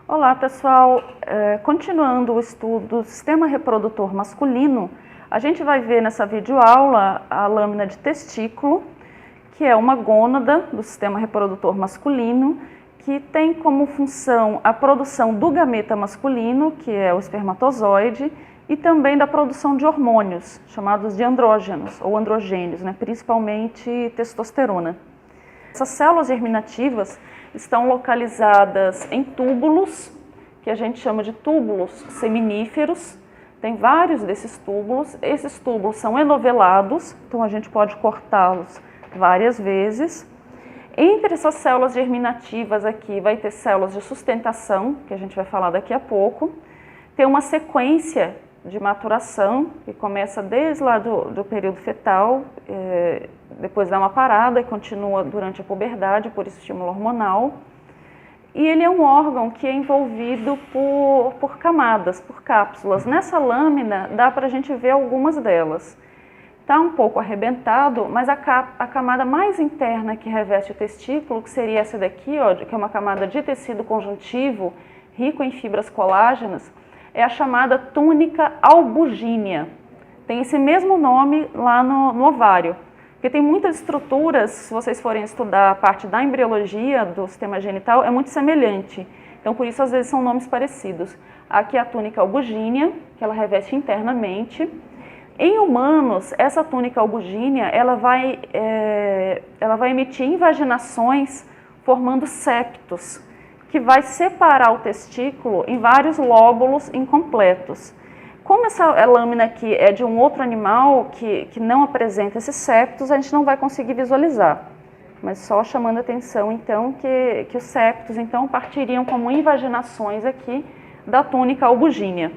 Olá pessoal, continuando o estudo do sistema reprodutor masculino, a gente vai ver nessa videoaula a lâmina de testículo, que é uma gônada do sistema reprodutor masculino, que tem como função a produção do gameta masculino, que é o espermatozoide, e também da produção de hormônios, chamados de andrógenos ou androgênios, principalmente testosterona. Essas células germinativas estão localizadas em túbulos, que a gente chama de túbulos seminíferos. Tem vários desses túbulos. Esses túbulos são enovelados, então a gente pode cortá-los várias vezes. Entre essas células germinativas aqui vai ter células de sustentação, que a gente vai falar daqui a pouco. Tem uma sequência de maturação, que começa desde lá do período fetal, depois dá uma parada e continua durante a puberdade, por estímulo hormonal. E ele é um órgão que é envolvido por camadas, por cápsulas. Nessa lâmina dá para a gente ver algumas delas. Está um pouco arrebentado, mas a camada mais interna que reveste o testículo, que seria essa daqui, ó, que é uma camada de tecido conjuntivo, rico em fibras colágenas, é a chamada túnica albugínea. Tem esse mesmo nome lá no ovário, porque tem muitas estruturas, se vocês forem estudar a parte da embriologia do sistema genital, é muito semelhante. Então, por isso, às vezes, são nomes parecidos. Aqui é a túnica albugínea, que ela reveste internamente. Em humanos, essa túnica albugínea, ela vai emitir invaginações formando septos, que vai separar o testículo em vários lóbulos incompletos. Como essa lâmina aqui é de um outro animal que não apresenta esses septos, a gente não vai conseguir visualizar. Mas só chamando a atenção, então, que os septos então, partiriam como invaginações aqui da túnica albugínea.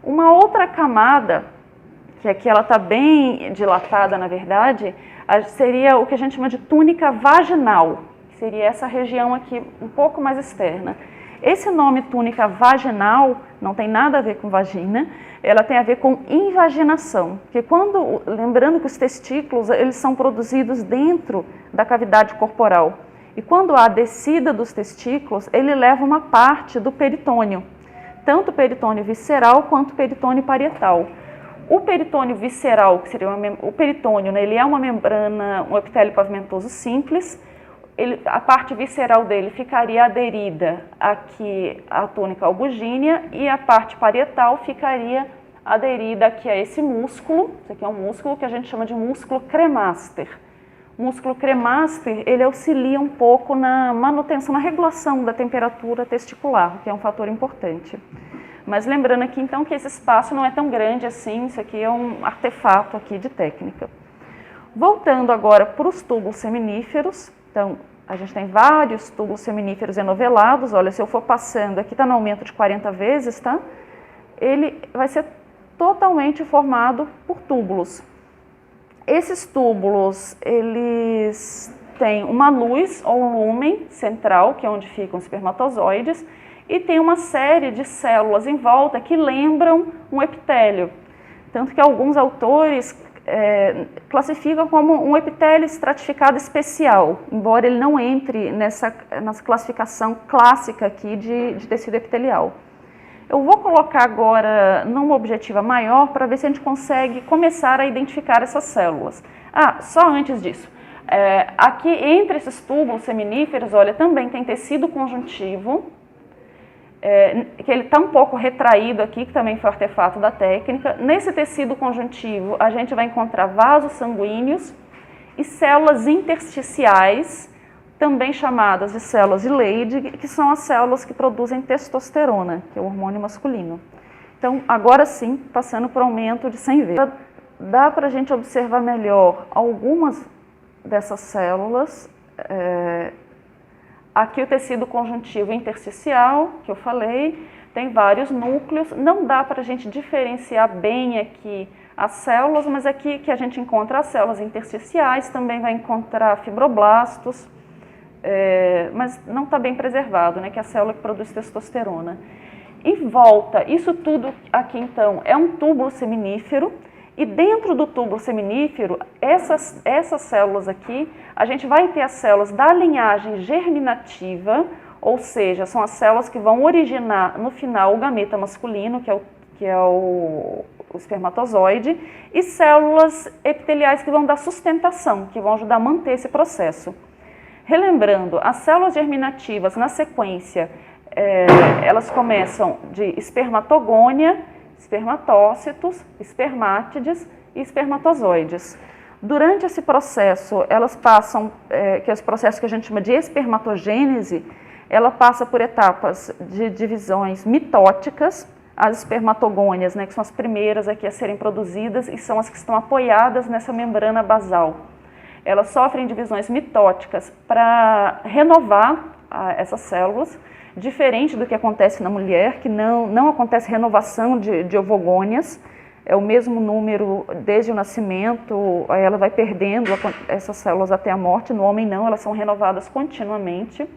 Uma outra camada, que aqui ela está bem dilatada, na verdade, seria o que a gente chama de túnica vaginal. Seria essa região aqui um pouco mais externa. Esse nome túnica vaginal não tem nada a ver com vagina, ela tem a ver com invaginação, porque lembrando que os testículos eles são produzidos dentro da cavidade corporal, e quando há a descida dos testículos, ele leva uma parte do peritônio, tanto o peritônio visceral quanto o peritônio parietal. O peritônio visceral, que seria o peritônio, ele é uma membrana, um epitélio pavimentoso simples. A parte visceral dele ficaria aderida aqui à túnica albugínea e a parte parietal ficaria aderida aqui a esse músculo. Esse aqui é um músculo que a gente chama de músculo cremaster. O músculo cremaster, ele auxilia um pouco na manutenção, na regulação da temperatura testicular, que é um fator importante. Mas lembrando aqui então que esse espaço não é tão grande assim, isso aqui é um artefato aqui de técnica. Voltando agora para os túbulos seminíferos, então a gente tem vários túbulos seminíferos enovelados, olha, se eu for passando, aqui está no aumento de 40 vezes, tá? Ele vai ser totalmente formado por túbulos. Esses túbulos, eles têm uma luz ou um lúmen central, que é onde ficam os espermatozoides, e tem uma série de células em volta que lembram um epitélio. Tanto que alguns autores classificam como um epitélio estratificado especial, embora ele não entre nessa classificação clássica aqui de tecido epitelial. Eu vou colocar agora numa objetiva maior para ver se a gente consegue começar a identificar essas células. Só antes disso, aqui entre esses túbulos seminíferos, olha, também tem tecido conjuntivo, que ele está um pouco retraído aqui, que também foi artefato da técnica. Nesse tecido conjuntivo, a gente vai encontrar vasos sanguíneos e células intersticiais, também chamadas de células de Leydig, que são as células que produzem testosterona, que é o hormônio masculino. Então, agora sim, passando por aumento de 100 vezes. Dá para a gente observar melhor algumas dessas células. Aqui o tecido conjuntivo intersticial, que eu falei, tem vários núcleos. Não dá para a gente diferenciar bem aqui as células, mas aqui que a gente encontra as células intersticiais, também vai encontrar fibroblastos, mas não está bem preservado, que é a célula que produz testosterona. Em volta, isso tudo aqui então é um túbulo seminífero, e dentro do túbulo seminífero, essas células aqui, a gente vai ter as células da linhagem germinativa, ou seja, são as células que vão originar no final o gameta masculino, que é o espermatozoide, e células epiteliais que vão dar sustentação, que vão ajudar a manter esse processo. Relembrando, as células germinativas, na sequência, elas começam de espermatogônia, espermatócitos, espermátides e espermatozoides. Durante esse processo, elas passam, que é esse processo que a gente chama de espermatogênese, ela passa por etapas de divisões mitóticas, as espermatogônias, né, que são as primeiras aqui a serem produzidas e são as que estão apoiadas nessa membrana basal. Elas sofrem divisões mitóticas para renovar essas células, diferente do que acontece na mulher, que não acontece renovação de ovogônias, é o mesmo número desde o nascimento, aí ela vai perdendo essas células até a morte. No homem não, elas são renovadas continuamente.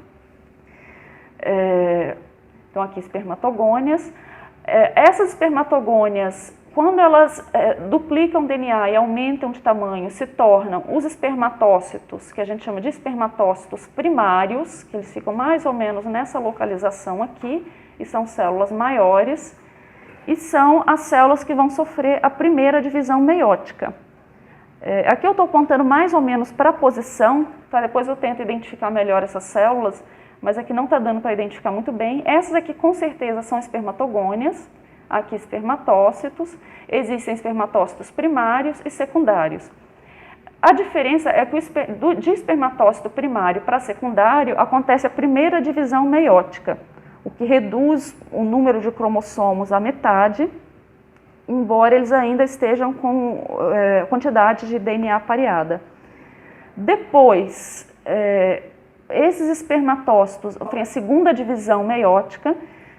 Então aqui espermatogônias. Essas espermatogônias, quando elas duplicam o DNA e aumentam de tamanho, se tornam os espermatócitos, que a gente chama de espermatócitos primários, que eles ficam mais ou menos nessa localização aqui, e são células maiores, e são as células que vão sofrer a primeira divisão meiótica. Aqui eu estou apontando mais ou menos para a posição, tá? Depois eu tento identificar melhor essas células, mas aqui não está dando para identificar muito bem. Essas aqui com certeza são espermatogônias, aqui espermatócitos, existem espermatócitos primários e secundários. A diferença é que de espermatócito primário para secundário acontece a primeira divisão meiótica, o que reduz o número de cromossomos à metade, embora eles ainda estejam com quantidade de DNA pareada. Depois, esses espermatócitos têm a segunda divisão meiótica,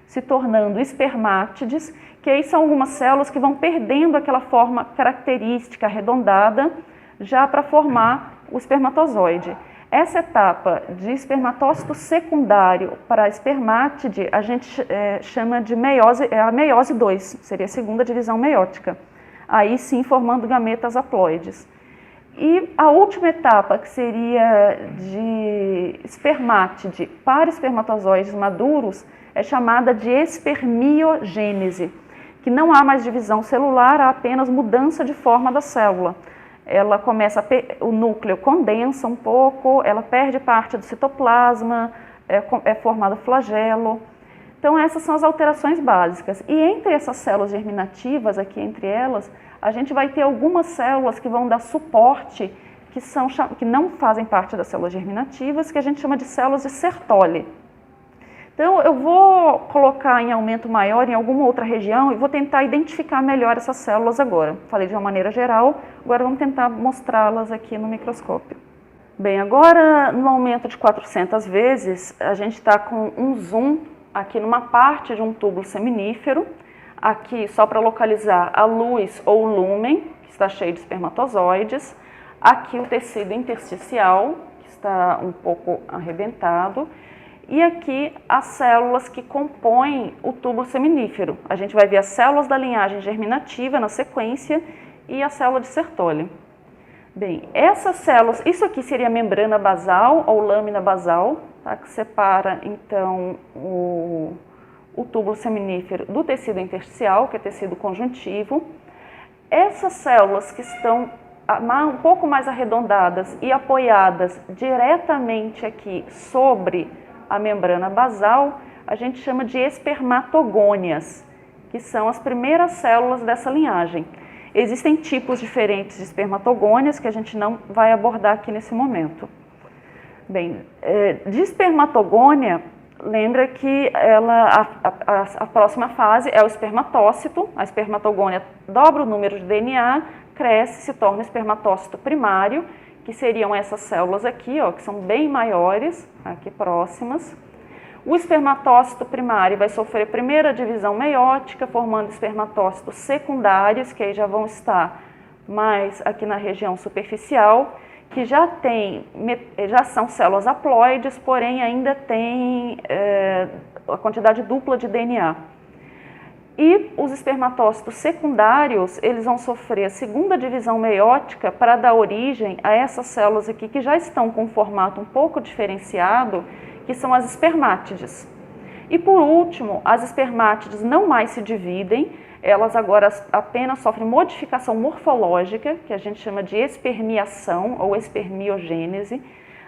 se tornando espermátides, que aí são algumas células que vão perdendo aquela forma característica arredondada, já para formar o espermatozoide. Essa etapa de espermatócito secundário para espermátide, a gente chama de meiose, a meiose 2, seria a segunda divisão meiótica, aí sim formando gametas haploides. E a última etapa, que seria de espermátide para espermatozoides maduros, é chamada de espermiogênese, que não há mais divisão celular, há apenas mudança de forma da célula. Ela começa, o núcleo condensa um pouco, ela perde parte do citoplasma, é formado flagelo. Então essas são as alterações básicas. E entre essas células germinativas, aqui entre elas, a gente vai ter algumas células que vão dar suporte, que não fazem parte das células germinativas, que a gente chama de células de Sertoli. Então eu vou colocar em aumento maior em alguma outra região e vou tentar identificar melhor essas células agora. Falei de uma maneira geral, agora vamos tentar mostrá-las aqui no microscópio. Bem, agora no aumento de 400 vezes, a gente está com um zoom aqui numa parte de um túbulo seminífero, aqui só para localizar a luz ou o lúmen, que está cheio de espermatozoides, aqui o tecido intersticial, que está um pouco arrebentado, e aqui as células que compõem o túbulo seminífero. A gente vai ver as células da linhagem germinativa na sequência e a célula de Sertoli. Bem, essas células, isso aqui seria a membrana basal ou lâmina basal, tá, que separa então o túbulo seminífero do tecido intersticial, que é tecido conjuntivo. Essas células que estão um pouco mais arredondadas e apoiadas diretamente aqui sobre a membrana basal, a gente chama de espermatogônias, que são as primeiras células dessa linhagem. Existem tipos diferentes de espermatogônias que a gente não vai abordar aqui nesse momento. Bem, de espermatogônia, lembra que a próxima fase é o espermatócito. A espermatogônia dobra o número de DNA, cresce, se torna espermatócito primário, que seriam essas células aqui, ó, que são bem maiores, aqui próximas. O espermatócito primário vai sofrer primeira divisão meiótica, formando espermatócitos secundários, que aí já vão estar mais aqui na região superficial, que já são células haploides, porém ainda tem a quantidade dupla de DNA. E os espermatócitos secundários, eles vão sofrer a segunda divisão meiótica para dar origem a essas células aqui que já estão com um formato um pouco diferenciado, que são as espermátides. E por último, as espermátides não mais se dividem, elas agora apenas sofrem modificação morfológica, que a gente chama de espermiação ou espermiogênese,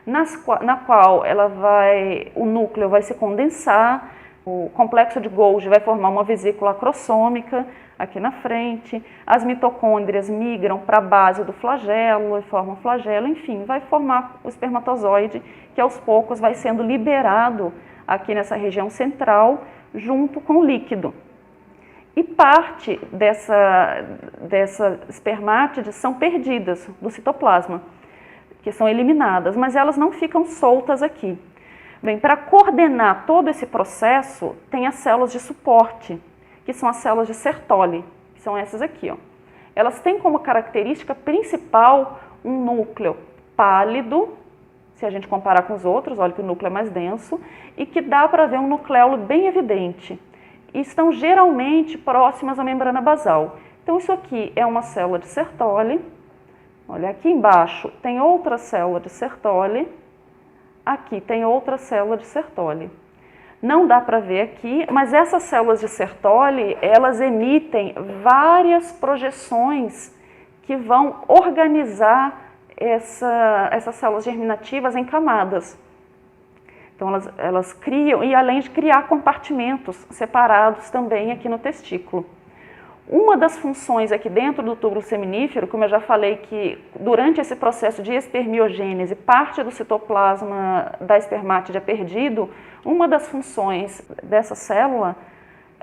na qual o núcleo vai se condensar, o complexo de Golgi vai formar uma vesícula acrossômica aqui na frente, as mitocôndrias migram para a base do flagelo e formam flagelo, enfim, vai formar o espermatozoide que aos poucos vai sendo liberado aqui nessa região central junto com o líquido. E parte dessa espermátides são perdidas do citoplasma, que são eliminadas, mas elas não ficam soltas aqui. Bem, para coordenar todo esse processo, tem as células de suporte, que são as células de Sertoli, que são essas aqui, ó. Elas têm como característica principal um núcleo pálido, se a gente comparar com os outros, olha que o núcleo é mais denso, e que dá para ver um nucleolo bem evidente. E estão geralmente próximas à membrana basal. Então isso aqui é uma célula de Sertoli, olha aqui embaixo tem outra célula de Sertoli, aqui tem outra célula de Sertoli. Não dá para ver aqui, mas essas células de Sertoli, elas emitem várias projeções que vão organizar essas células germinativas em camadas. Então elas criam, e além de criar compartimentos separados também aqui no testículo. Uma das funções aqui dentro do túbulo seminífero, como eu já falei que durante esse processo de espermiogênese, parte do citoplasma da espermátide é perdido, uma das funções dessa célula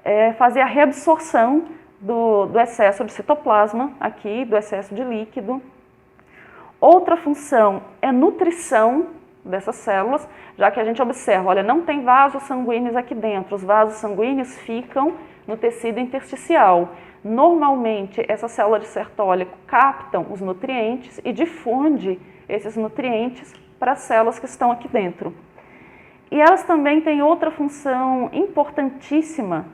é fazer a reabsorção do excesso de citoplasma aqui, do excesso de líquido. Outra função é nutrição dessas células, já que a gente observa, olha, não tem vasos sanguíneos aqui dentro, os vasos sanguíneos ficam no tecido intersticial. Normalmente, essa célula de Sertoli captam os nutrientes e difunde esses nutrientes para as células que estão aqui dentro. E elas também têm outra função importantíssima,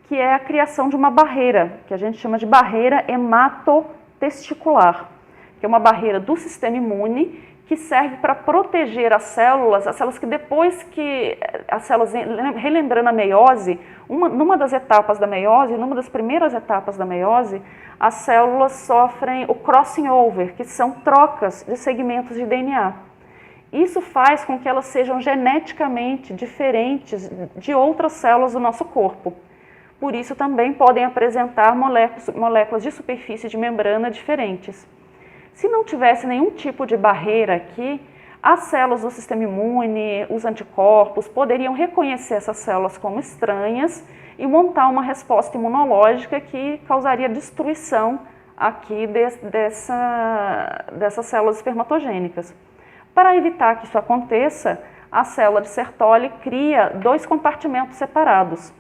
que é a criação de uma barreira, que a gente chama de barreira hematotesticular, que é uma barreira do sistema imune que serve para proteger as células que depois que as células, relembrando a meiose, numa das etapas da meiose, numa das primeiras etapas da meiose, as células sofrem o crossing over, que são trocas de segmentos de DNA. Isso faz com que elas sejam geneticamente diferentes de outras células do nosso corpo. Por isso também podem apresentar moléculas de superfície de membrana diferentes. Se não tivesse nenhum tipo de barreira aqui, as células do sistema imune, os anticorpos, poderiam reconhecer essas células como estranhas e montar uma resposta imunológica que causaria destruição aqui dessas células espermatogênicas. Para evitar que isso aconteça, a célula de Sertoli cria dois compartimentos separados.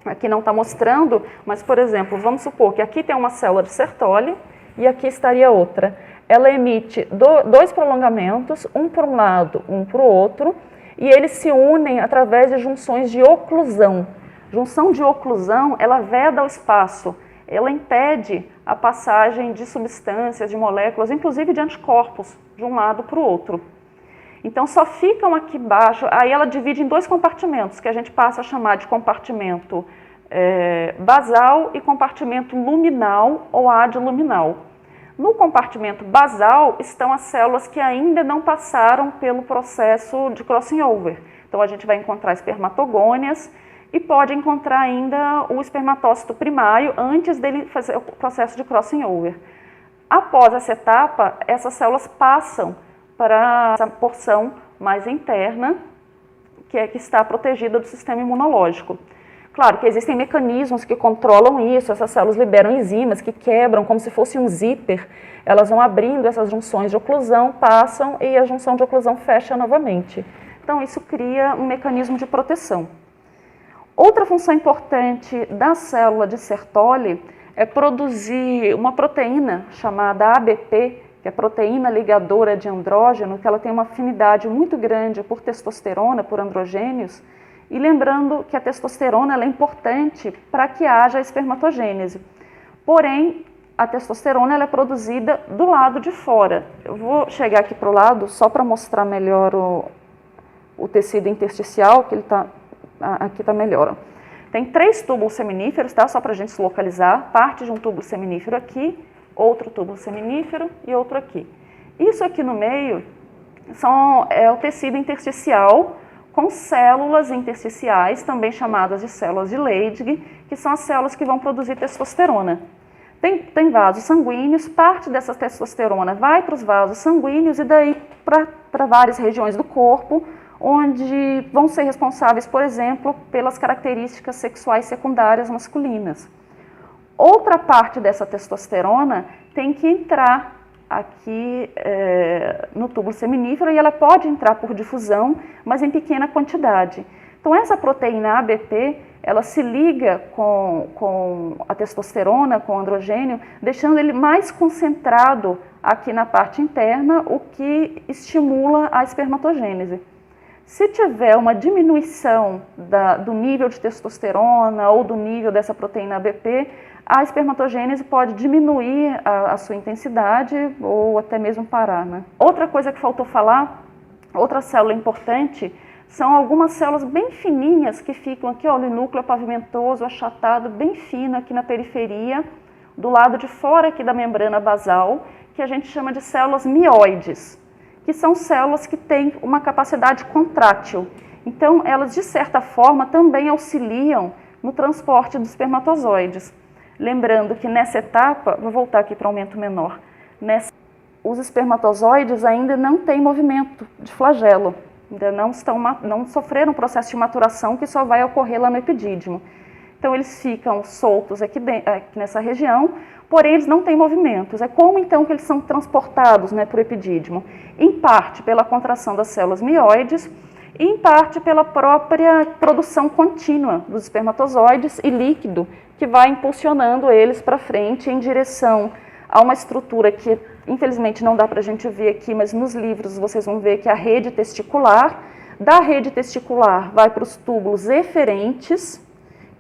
Aqui não está mostrando, mas, por exemplo, vamos supor que aqui tem uma célula de Sertoli, e aqui estaria outra. Ela emite dois prolongamentos, um para um lado, um para o outro, e eles se unem através de junções de oclusão. Junção de oclusão, ela veda o espaço, ela impede a passagem de substâncias, de moléculas, inclusive de anticorpos, de um lado para o outro. Então, só ficam aqui embaixo, aí ela divide em dois compartimentos, que a gente passa a chamar de compartimento basal e compartimento luminal ou adiluminal. No compartimento basal estão as células que ainda não passaram pelo processo de crossing over. Então a gente vai encontrar espermatogônias e pode encontrar ainda o espermatócito primário antes dele fazer o processo de crossing over. Após essa etapa, essas células passam para essa porção mais interna, que está protegida do sistema imunológico. Claro que existem mecanismos que controlam isso, essas células liberam enzimas que quebram como se fosse um zíper, elas vão abrindo essas junções de oclusão, passam e a junção de oclusão fecha novamente. Então isso cria um mecanismo de proteção. Outra função importante da célula de Sertoli é produzir uma proteína chamada ABP, que é proteína ligadora de andrógeno, que ela tem uma afinidade muito grande por testosterona, por androgênios. E lembrando que a testosterona ela é importante para que haja espermatogênese. Porém, a testosterona ela é produzida do lado de fora. Eu vou chegar aqui para o lado só para mostrar melhor o o tecido intersticial, que ele está, aqui está melhor. Tem 3 túbulos seminíferos, tá? Só para a gente se localizar, parte de um túbulo seminífero aqui, outro túbulo seminífero e outro aqui. Isso aqui no meio é o tecido intersticial com células intersticiais, também chamadas de células de Leydig, que são as células que vão produzir testosterona. Tem vasos sanguíneos, parte dessa testosterona vai para os vasos sanguíneos e daí para várias regiões do corpo, onde vão ser responsáveis, por exemplo, pelas características sexuais secundárias masculinas. Outra parte dessa testosterona tem que entrar aqui no túbulo seminífero e ela pode entrar por difusão, mas em pequena quantidade. Então essa proteína ABP, ela se liga com a testosterona, com o androgênio, deixando ele mais concentrado aqui na parte interna, o que estimula a espermatogênese. Se tiver uma diminuição do nível de testosterona ou do nível dessa proteína ABP, a espermatogênese pode diminuir a sua intensidade ou até mesmo parar, né? Outra coisa que faltou falar, outra célula importante, são algumas células bem fininhas que ficam aqui, ó, no núcleo pavimentoso, achatado, bem fino aqui na periferia, do lado de fora aqui da membrana basal, que a gente chama de células mioides, que são células que têm uma capacidade contrátil. Então, elas, de certa forma, também auxiliam no transporte dos espermatozoides. Lembrando que nessa etapa, vou voltar aqui para aumento menor, os espermatozoides ainda não têm movimento de flagelo, ainda não sofreram um processo de maturação que só vai ocorrer lá no epidídimo. Então, eles ficam soltos aqui nessa região, porém eles não têm movimentos. É como então que eles são transportados, né, para o epidídimo? Em parte pela contração das células mioides e em parte pela própria produção contínua dos espermatozoides e líquido que vai impulsionando eles para frente em direção a uma estrutura que infelizmente não dá para a gente ver aqui, mas nos livros vocês vão ver que é a rede testicular. Da rede testicular vai para os túbulos eferentes,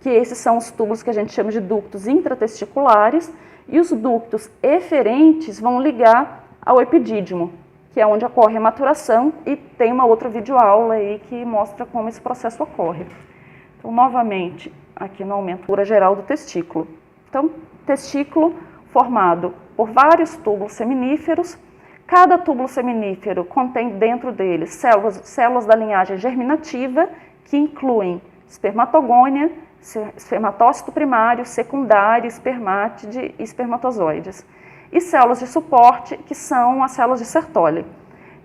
que esses são os túbulos que a gente chama de ductos intratesticulares, e os ductos eferentes vão ligar ao epidídimo, que é onde ocorre a maturação, e tem uma outra videoaula aí que mostra como esse processo ocorre. Então, novamente, aqui no aumento geral do testículo. Então, testículo formado por vários túbulos seminíferos. Cada túbulo seminífero contém dentro dele células da linhagem germinativa, que incluem espermatogônia, espermatócito primário, secundário, espermátide e espermatozoides. E células de suporte, que são as células de Sertoli.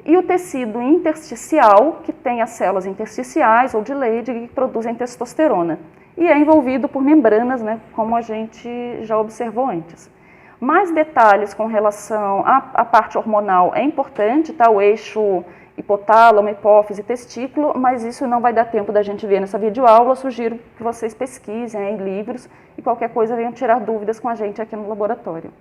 E o tecido intersticial, que tem as células intersticiais ou de Leydig, que produzem testosterona. E é envolvido por membranas, né, como a gente já observou antes. Mais detalhes com relação à parte hormonal é importante, tá? O eixo hipotálamo, hipófise, testículo, mas isso não vai dar tempo da gente ver nessa videoaula. Eu sugiro que vocês pesquisem em livros e qualquer coisa venham tirar dúvidas com a gente aqui no laboratório.